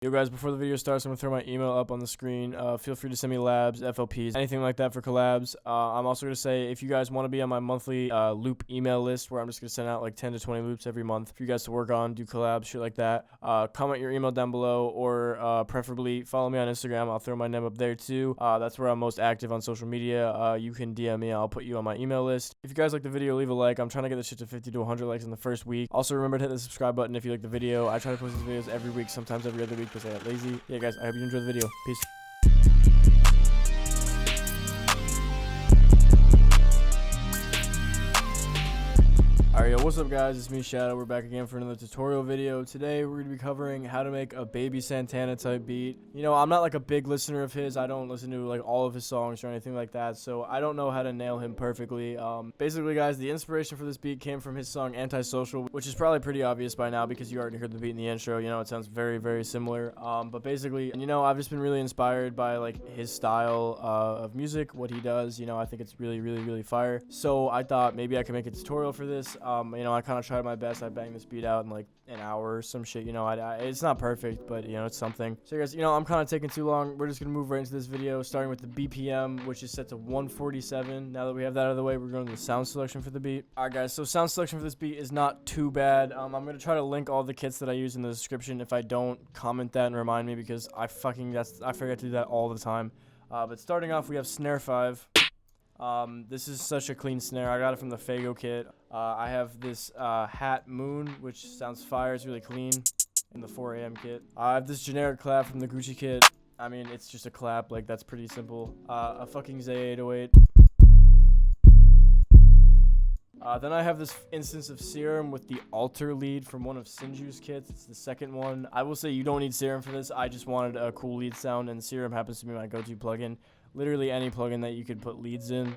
Yo guys, before the video starts, I'm going to throw my email up on the screen. Feel free to send me labs, FLPs, anything like that for collabs. I'm also going to say, if you guys want to be on my monthly loop email list, where I'm just going to send out like 10 to 20 loops every month for you guys to work on, do collabs, shit like that, comment your email down below, or preferably follow me on Instagram. I'll throw my name up there too. That's where I'm most active on social media. You can DM me. I'll put you on my email list. If you guys like the video, leave a like. I'm trying to get this shit to 50 to 100 likes in the first week. Also, remember to hit the subscribe button if you like the video. I try to post these videos every week, sometimes every other week, because I get lazy. Yeah, guys, I hope you enjoy the video. Peace. Alright, yo, what's up guys, it's me, Shadow. We're back again for another tutorial video. Today, we're going to be covering how to make a baby Santana type beat. You know, I'm not like a big listener of his. I don't listen to like all of his songs or anything like that, so I don't know how to nail him perfectly. Basically, guys, the inspiration for this beat came from his song Antisocial, which is probably pretty obvious by now because you already heard the beat in the intro. You know, it sounds very, very similar. But basically, you know, I've just been really inspired by like his style of music, what he does. You know, I think it's really, really, really fire. So I thought maybe I could make a tutorial for this. You know, I kind of tried my best. I banged this beat out in like an hour or some shit. You know, it's not perfect, but you know, it's something. So guys, you know, I'm kind of taking too long. We're just gonna move right into this video, starting with the BPM, which is set to 147. Now that we have that out of the way, we're going to the sound selection for the beat. All right, guys. So sound selection for this beat is not too bad. I'm gonna try to link all the kits that I use in the description. If I don't, comment that and remind me because I forget to do that all the time. But starting off, we have snare 5. This is such a clean snare. I got it from the Fago kit. I have this Hat Moon, which sounds fire. It's really clean, in the 4 a.m. kit. I have this generic clap from the Gucci kit. I mean, it's just a clap. Like, that's pretty simple. A fucking Zay 808. Then I have this instance of Serum with the alter lead from one of Sinju's kits. It's the second one. I will say you don't need Serum for this. I just wanted a cool lead sound, and Serum happens to be my go-to plugin. Literally any plugin that you could put leads in,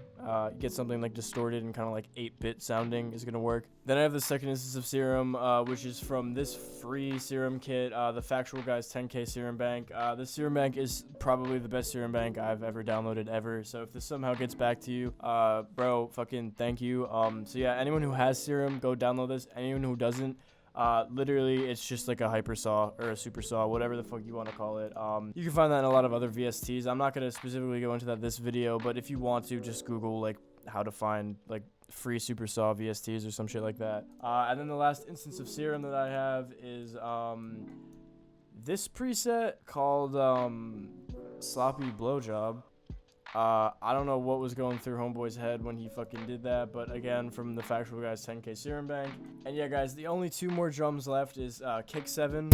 get something like distorted and kind of like 8-bit sounding is going to work. Then I have the second instance of Serum, which is from this free Serum kit, the Factual Guys 10K Serum Bank. This Serum Bank is probably the best Serum Bank I've ever downloaded ever. So if this somehow gets back to you, bro, fucking thank you. So yeah, anyone who has Serum, go download this. Anyone who doesn't, literally it's just like a hyper saw or a super saw, whatever the fuck you want to call it. You can find that in a lot of other VSTs. I'm not going to specifically go into that this video, but if you want to, just Google like how to find like free super saw VSTs or some shit like that. And then the last instance of Serum that I have is this preset called Sloppy Blowjob. I don't know what was going through Homeboy's head when he fucking did that, but again, from the Factual Guys 10K Serum Bank. And yeah, guys, the only 2 more drums left is kick 7.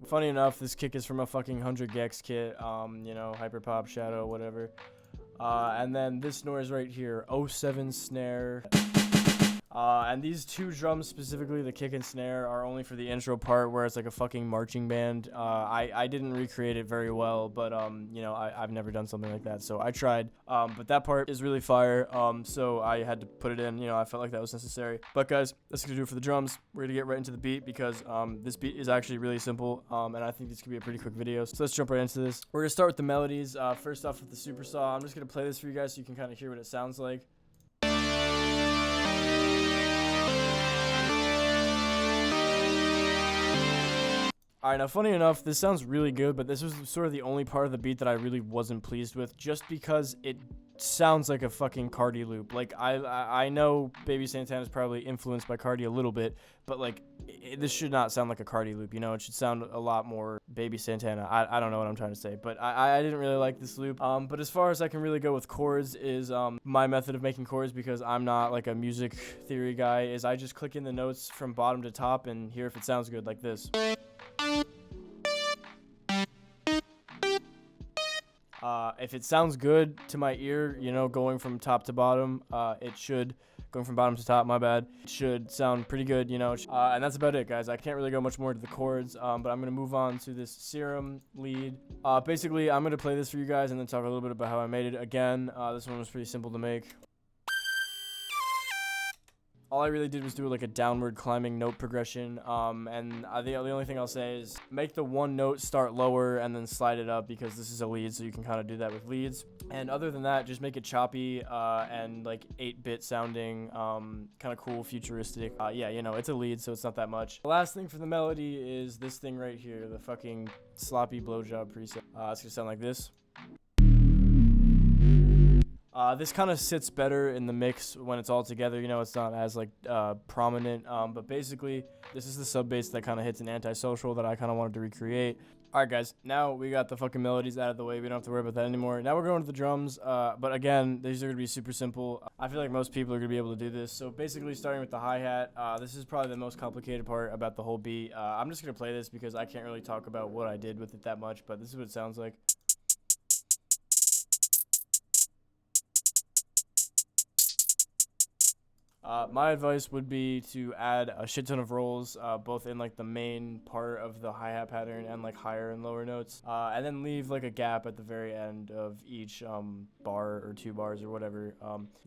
Funny enough, this kick is from a fucking 100 Gex kit, you know, Hyperpop, Shadow, whatever. And then this noise right here, 07 snare. And these 2 drums, specifically the kick and snare, are only for the intro part where it's like a fucking marching band. I didn't recreate it very well, but you know, I've never done something like that, so I tried. But that part is really fire, so I had to put it in. You know, I felt like that was necessary. But guys, that's gonna do it for the drums. We're gonna get right into the beat because this beat is actually really simple, and I think this could be a pretty quick video. So let's jump right into this. We're gonna start with the melodies. First off with the super saw. I'm just gonna play this for you guys so you can kind of hear what it sounds like. Alright, now funny enough, this sounds really good, but this was sort of the only part of the beat that I really wasn't pleased with, just because it sounds like a fucking Cardi loop. Like, I know Baby Santana is probably influenced by Cardi a little bit, but like, this should not sound like a Cardi loop, you know? It should sound a lot more Baby Santana. I don't know what I'm trying to say, but I didn't really like this loop. But as far as I can really go with chords is, my method of making chords, because I'm not like a music theory guy, is I just click in the notes from bottom to top and hear if it sounds good, like this. If it sounds good to my ear, you know, going from top to bottom, going from bottom to top, my bad, it should sound pretty good, you know, and that's about it, guys. I can't really go much more to the chords, but I'm going to move on to this Serum lead. Basically, I'm going to play this for you guys and then talk a little bit about how I made it. Again, this one was pretty simple to make. All I really did was do like a downward climbing note progression. And the only thing I'll say is make the one note start lower and then slide it up, because this is a lead, so you can kind of do that with leads. And other than that, just make it choppy and like 8-bit sounding, kind of cool, futuristic. Yeah, you know, it's a lead, so it's not that much. The last thing for the melody is this thing right here, the fucking sloppy blowjob preset. It's gonna sound like this. This kind of sits better in the mix when it's all together, you know, it's not as like prominent, but basically this is the sub bass that kind of hits an antisocial that I kind of wanted to recreate. Alright guys, now we got the fucking melodies out of the way, we don't have to worry about that anymore. Now we're going to the drums, but again, these are going to be super simple. I feel like most people are going to be able to do this. So basically starting with the hi-hat, this is probably the most complicated part about the whole beat. I'm just going to play this because I can't really talk about what I did with it that much, but this is what it sounds like. My advice would be to add a shit ton of rolls, both in like the main part of the hi-hat pattern and like higher and lower notes, and then leave like a gap at the very end of each bar or 2 bars or whatever.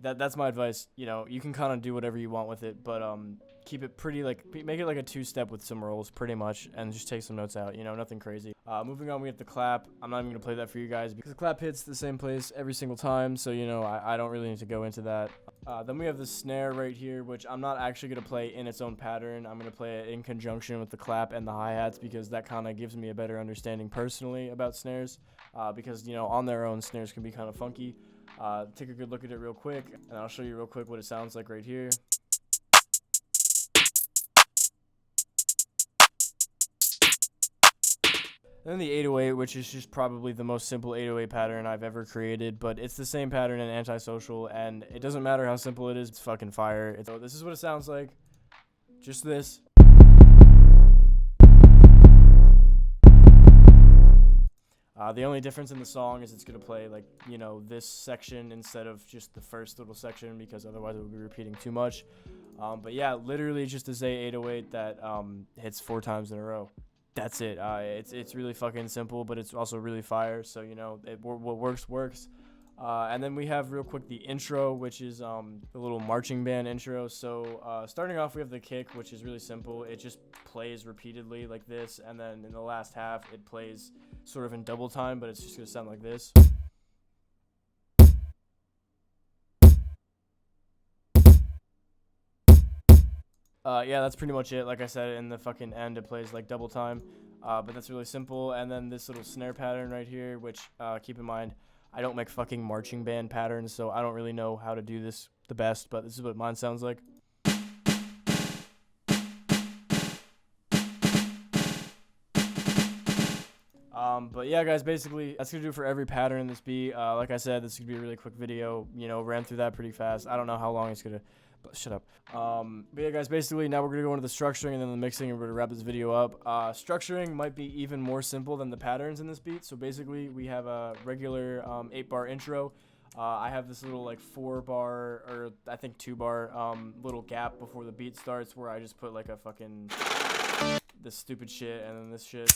That's my advice. You know, you can kind of do whatever you want with it, but keep it pretty, like make it like a 2-step with some rolls pretty much, and just take some notes out, you know, nothing crazy. Moving on, we have the clap. I'm not even gonna play that for you guys because the clap hits the same place every single time, so you know, I don't really need to go into that. Then we have the snare right here, which I'm not actually going to play in its own pattern. I'm going to play it in conjunction with the clap and the hi-hats because that kind of gives me a better understanding personally about snares, because, you know, on their own, snares can be kind of funky. Take a good look at it real quick, and I'll show you real quick what it sounds like right here. Then the 808, which is just probably the most simple 808 pattern I've ever created, but it's the same pattern in Antisocial, and it doesn't matter how simple it is, it's fucking fire. So this is what it sounds like. Just this. The only difference in the song is it's going to play, like, you know, this section instead of just the first little section, because otherwise it would be repeating too much. But yeah, literally just a Zay 808 that hits 4 times in a row. That's it. It's really fucking simple, but it's also really fire. So, you know, what works. And then we have real quick the intro, which is the little marching band intro. So starting off, we have the kick, which is really simple. It just plays repeatedly like this, and then in the last half, it plays sort of in double time, but it's just gonna sound like this. Yeah, that's pretty much it. Like I said, in the fucking end, it plays like double time, but that's really simple. And then this little snare pattern right here, which, keep in mind, I don't make fucking marching band patterns, so I don't really know how to do this the best, but this is what mine sounds like. But yeah, guys, basically, that's gonna do it for every pattern in this beat. Like I said, this is gonna be a really quick video, you know, ran through that pretty fast. I don't know how long it's gonna... Shut up. But yeah, guys, basically now we're gonna go into the structuring and then the mixing, and we're gonna wrap this video up. Structuring might be even more simple than the patterns in this beat. So basically, we have a regular 8-bar intro. I have this little like 4-bar, or I think 2-bar little gap before the beat starts, where I just put like a fucking this stupid shit and then this shit,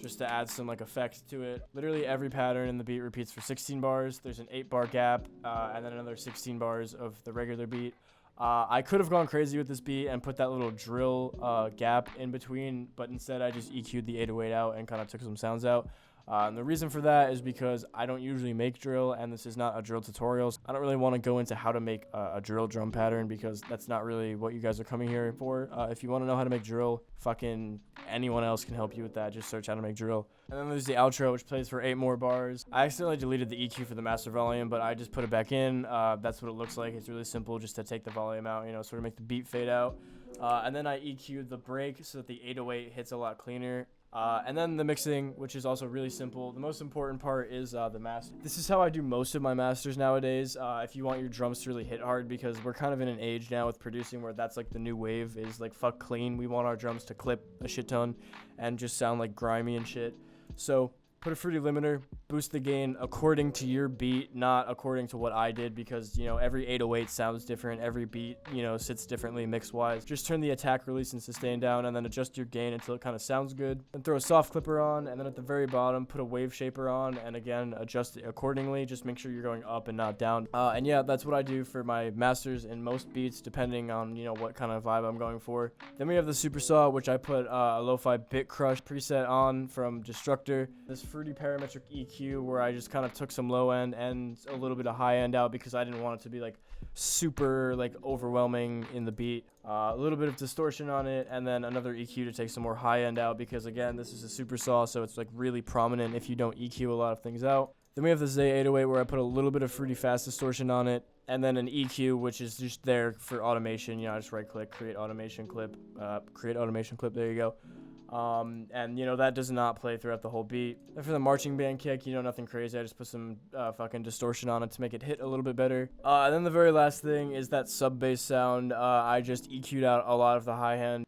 just to add some like effect to it. Literally every pattern in the beat repeats for 16 bars. There's an 8-bar gap, and then another 16 bars of the regular beat. I could have gone crazy with this beat and put that little drill gap in between, but instead I just EQ'd the 808 out and kind of took some sounds out. And the reason for that is because I don't usually make drill, and this is not a drill tutorial. So I don't really want to go into how to make a drill drum pattern, because that's not really what you guys are coming here for. If you want to know how to make drill, fucking anyone else can help you with that. Just search how to make drill. And then there's the outro, which plays for 8 more bars. I accidentally deleted the EQ for the master volume, but I just put it back in. That's what it looks like. It's really simple, just to take the volume out, you know, sort of make the beat fade out. And then I EQ'd the break so that the 808 hits a lot cleaner. And then the mixing, which is also really simple. The most important part is the master. This is how I do most of my masters nowadays. If you want your drums to really hit hard, because we're kind of in an age now with producing where that's like the new wave, is like fuck clean. We want our drums to clip a shit ton and just sound like grimy and shit. So put a fruity limiter, boost the gain according to your beat, not according to what I did, because, you know, every 808 sounds different. Every beat, you know, sits differently mix-wise. Just turn the attack, release, and sustain down, and then adjust your gain until it kind of sounds good. Then throw a soft clipper on, and then at the very bottom, put a wave shaper on, and again, adjust it accordingly. Just make sure you're going up and not down. And yeah, that's what I do for my masters in most beats, depending on, you know, what kind of vibe I'm going for. Then we have the Super Saw, which I put a lo-fi bit crush preset on from Destructor. This fruity parametric EQ where I just kind of took some low end and a little bit of high end out because I didn't want it to be like super like overwhelming in the beat. A little bit of distortion on it, and then another EQ to take some more high end out, because again, this is a Super Saw, so it's like really prominent if you don't EQ a lot of things out. Then we have the Zay 808 where I put a little bit of fruity fast distortion on it, and then an EQ, which is just there for automation. You know, I just right click, create automation clip, there you go. And you know, that does not play throughout the whole beat. Then for the marching band kick, you know, nothing crazy. I just put some fucking distortion on it to make it hit a little bit better. And then the very last thing is that sub bass sound. I just EQ'd out a lot of the high end.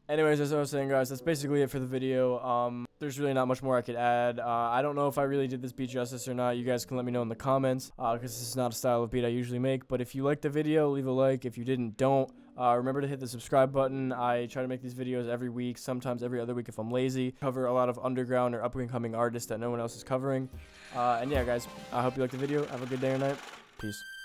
Anyways, as I was saying, guys, that's basically it for the video. There's really not much more I could add. I don't know if I really did this beat justice or not. You guys can let me know in the comments, because this is not a style of beat I usually make. But if you liked the video, leave a like. If you didn't, don't. Remember to hit the subscribe button. I try to make these videos every week, sometimes every other week if I'm lazy. Cover a lot of underground or up-and-coming artists that no one else is covering. And yeah, guys, I hope you liked the video. Have a good day or night. Peace.